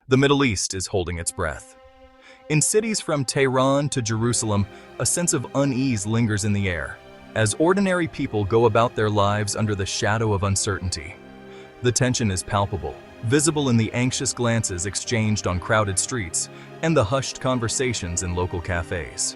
The Middle East is holding its breath. In cities from Tehran to Jerusalem, a sense of unease lingers in the air, as ordinary people go about their lives under the shadow of uncertainty. The tension is palpable, visible in the anxious glances exchanged on crowded streets and the hushed conversations in local cafes.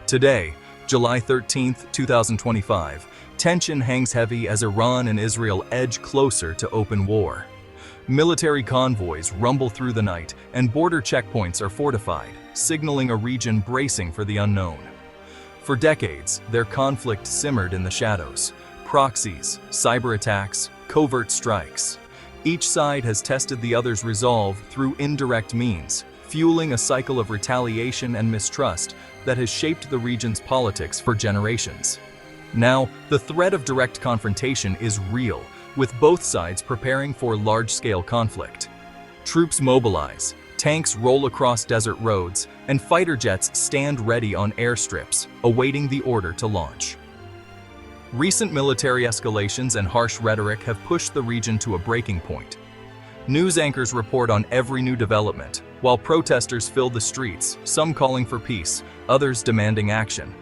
Today, July 13, 2025, tension hangs heavy as Iran and Israel edge closer to open war. Military convoys rumble through the night, and border checkpoints are fortified, signaling a region bracing for the unknown. For decades, their conflict simmered in the shadows. Proxies, cyber attacks, covert strikes. Each side has tested the other's resolve through indirect means, fueling a cycle of retaliation and mistrust that has shaped the region's politics for generations. Now, the threat of direct confrontation is real, with both sides preparing for large-scale conflict. Troops mobilize, tanks roll across desert roads, and fighter jets stand ready on airstrips, awaiting the order to launch. Recent military escalations and harsh rhetoric have pushed the region to a breaking point. News anchors report on every new development, while protesters fill the streets, some calling for peace, others demanding action.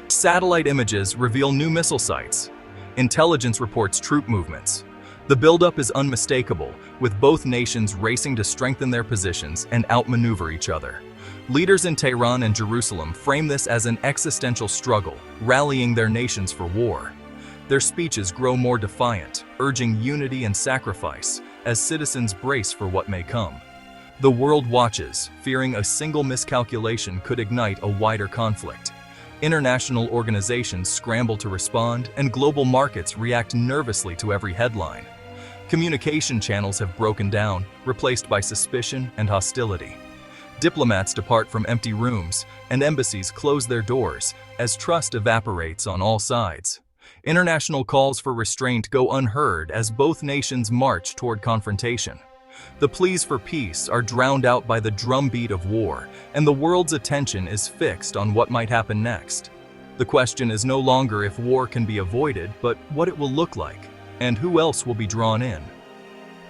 Satellite images reveal new missile sites. Intelligence reports troop movements. The buildup is unmistakable, with both nations racing to strengthen their positions and outmaneuver each other. Leaders in Tehran and Jerusalem frame this as an existential struggle, rallying their nations for war. Their speeches grow more defiant, urging unity and sacrifice as citizens brace for what may come. The world watches, fearing a single miscalculation could ignite a wider conflict. International organizations scramble to respond, and global markets react nervously to every headline. Communication channels have broken down, replaced by suspicion and hostility. Diplomats depart from empty rooms, and embassies close their doors as trust evaporates on all sides. International calls for restraint go unheard as both nations march toward confrontation. The pleas for peace are drowned out by the drumbeat of war, and the world's attention is fixed on what might happen next. The question is no longer if war can be avoided, but what it will look like, and who else will be drawn in.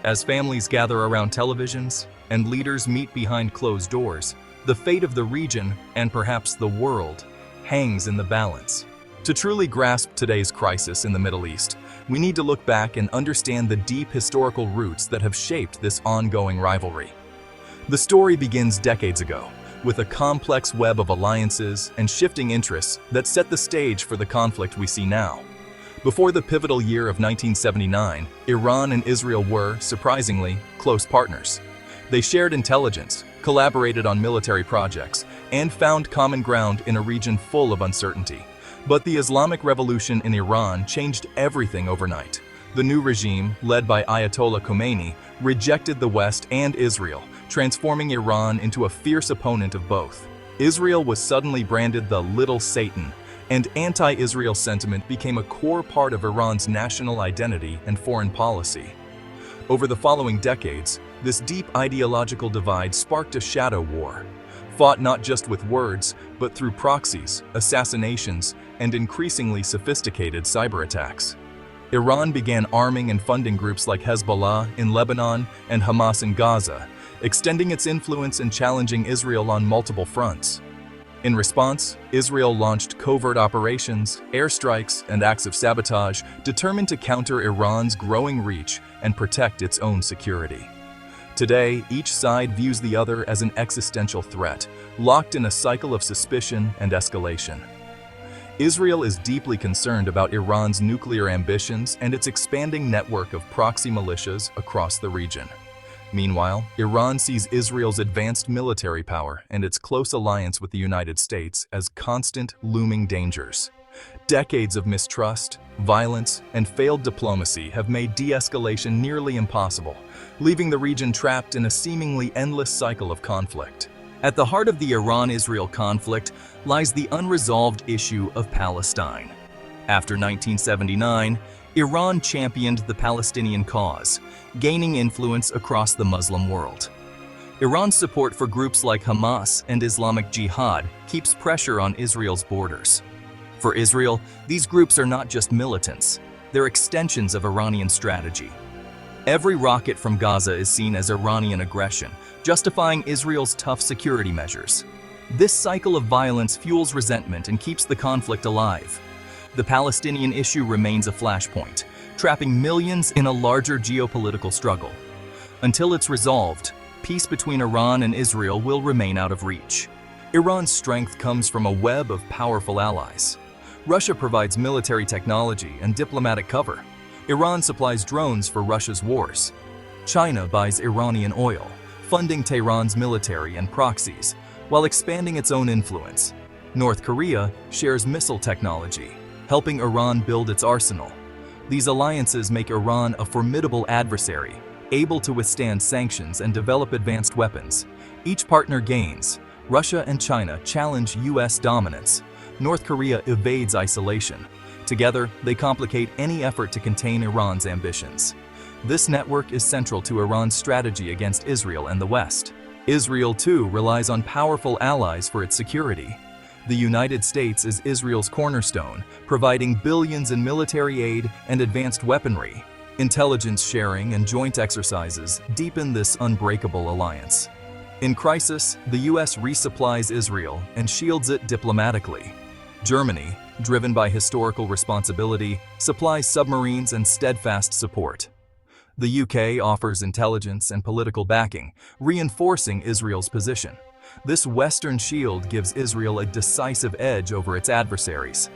As families gather around televisions and leaders meet behind closed doors, the fate of the region, and perhaps the world, hangs in the balance. To truly grasp today's crisis in the Middle East, we need to look back and understand the deep historical roots that have shaped this ongoing rivalry. The story begins decades ago, with a complex web of alliances and shifting interests that set the stage for the conflict we see now. Before the pivotal year of 1979, Iran and Israel were, surprisingly, close partners. They shared intelligence, collaborated on military projects, and found common ground in a region full of uncertainty. But the Islamic Revolution in Iran changed everything overnight. The new regime, led by Ayatollah Khomeini, rejected the West and Israel, transforming Iran into a fierce opponent of both. Israel was suddenly branded the Little Satan, and anti-Israel sentiment became a core part of Iran's national identity and foreign policy. Over the following decades, this deep ideological divide sparked a shadow war, fought not just with words, but through proxies, assassinations, and increasingly sophisticated cyber attacks. Iran began arming and funding groups like Hezbollah in Lebanon and Hamas in Gaza, extending its influence and challenging Israel on multiple fronts. In response, Israel launched covert operations, airstrikes, and acts of sabotage determined to counter Iran's growing reach and protect its own security. Today, each side views the other as an existential threat, locked in a cycle of suspicion and escalation. Israel is deeply concerned about Iran's nuclear ambitions and its expanding network of proxy militias across the region. Meanwhile, Iran sees Israel's advanced military power and its close alliance with the United States as constant, looming dangers. Decades of mistrust, violence, and failed diplomacy have made de-escalation nearly impossible, leaving the region trapped in a seemingly endless cycle of conflict. At the heart of the Iran-Israel conflict lies the unresolved issue of Palestine. After 1979, Iran championed the Palestinian cause, gaining influence across the Muslim world. Iran's support for groups like Hamas and Islamic Jihad keeps pressure on Israel's borders. For Israel, these groups are not just militants, they're extensions of Iranian strategy. Every rocket from Gaza is seen as Iranian aggression, justifying Israel's tough security measures. This cycle of violence fuels resentment and keeps the conflict alive. The Palestinian issue remains a flashpoint, trapping millions in a larger geopolitical struggle. Until it's resolved, peace between Iran and Israel will remain out of reach. Iran's strength comes from a web of powerful allies. Russia provides military technology and diplomatic cover. Iran supplies drones for Russia's wars. China buys Iranian oil, funding Tehran's military and proxies, while expanding its own influence. North Korea shares missile technology, helping Iran build its arsenal. These alliances make Iran a formidable adversary, able to withstand sanctions and develop advanced weapons. Each partner gains. Russia and China challenge US dominance. North Korea evades isolation. Together, they complicate any effort to contain Iran's ambitions. This network is central to Iran's strategy against Israel and the West. Israel, too, relies on powerful allies for its security. The United States is Israel's cornerstone, providing billions in military aid and advanced weaponry. Intelligence sharing and joint exercises deepen this unbreakable alliance. In crisis, the US resupplies Israel and shields it diplomatically. Germany, driven by historical responsibility, supplies submarines and steadfast support. The UK offers intelligence and political backing, reinforcing Israel's position. This Western shield gives Israel a decisive edge over its adversaries.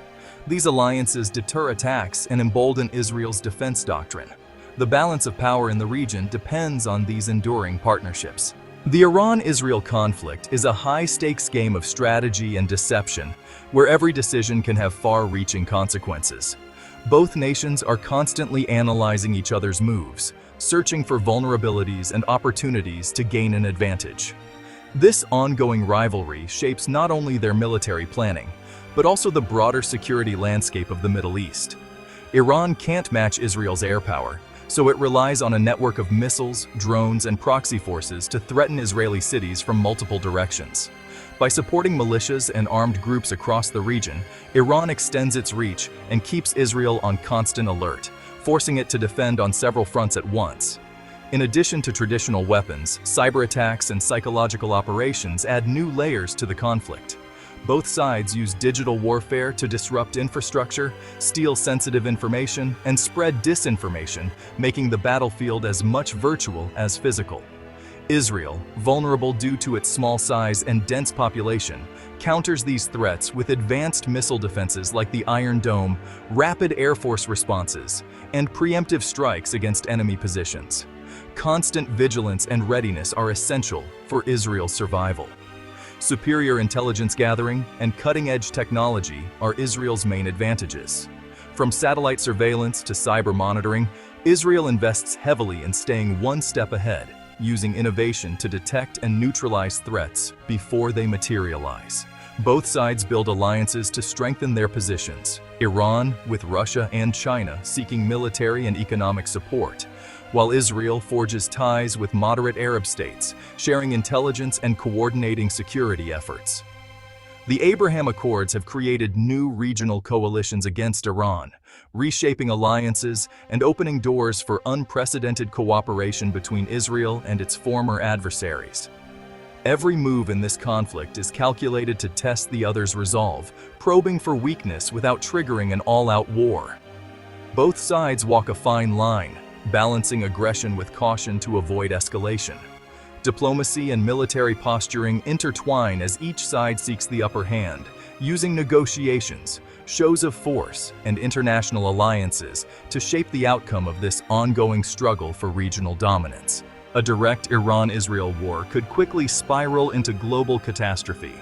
These alliances deter attacks and embolden Israel's defense doctrine. The balance of power in the region depends on these enduring partnerships. The Iran-Israel conflict is a high-stakes game of strategy and deception, where every decision can have far-reaching consequences. Both nations are constantly analyzing each other's moves, searching for vulnerabilities and opportunities to gain an advantage. This ongoing rivalry shapes not only their military planning, but also the broader security landscape of the Middle East. Iran can't match Israel's air power, so it relies on a network of missiles, drones, and proxy forces to threaten Israeli cities from multiple directions. By supporting militias and armed groups across the region, Iran extends its reach and keeps Israel on constant alert, forcing it to defend on several fronts at once. In addition to traditional weapons, cyber attacks and psychological operations add new layers to the conflict. Both sides use digital warfare to disrupt infrastructure, steal sensitive information, and spread disinformation, making the battlefield as much virtual as physical. Israel, vulnerable due to its small size and dense population, counters these threats with advanced missile defenses like the Iron Dome, rapid Air Force responses, and preemptive strikes against enemy positions. Constant vigilance and readiness are essential for Israel's survival. Superior intelligence gathering and cutting-edge technology are Israel's main advantages. From satellite surveillance to cyber monitoring, Israel invests heavily in staying one step ahead, using innovation to detect and neutralize threats before they materialize. Both sides build alliances to strengthen their positions, Iran with Russia and China seeking military and economic support, while Israel forges ties with moderate Arab states, sharing intelligence and coordinating security efforts. The Abraham Accords have created new regional coalitions against Iran, reshaping alliances and opening doors for unprecedented cooperation between Israel and its former adversaries. Every move in this conflict is calculated to test the other's resolve, probing for weakness without triggering an all-out war. Both sides walk a fine line, balancing aggression with caution to avoid escalation. Diplomacy and military posturing intertwine as each side seeks the upper hand, using negotiations, shows of force, and international alliances to shape the outcome of this ongoing struggle for regional dominance. A direct Iran-Israel war could quickly spiral into global catastrophe.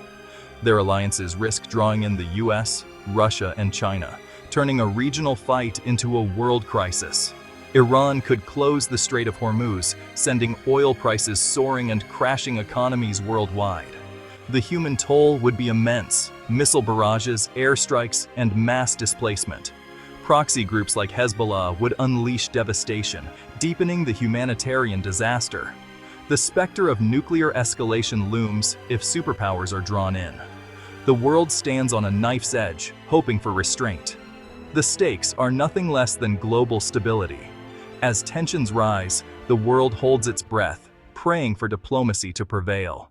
Their alliances risk drawing in the US, Russia, and China, turning a regional fight into a world crisis. Iran could close the Strait of Hormuz, sending oil prices soaring and crashing economies worldwide. The human toll would be immense: missile barrages, airstrikes, and mass displacement. Proxy groups like Hezbollah would unleash devastation, deepening the humanitarian disaster. The specter of nuclear escalation looms if superpowers are drawn in. The world stands on a knife's edge, hoping for restraint. The stakes are nothing less than global stability. As tensions rise, the world holds its breath, praying for diplomacy to prevail.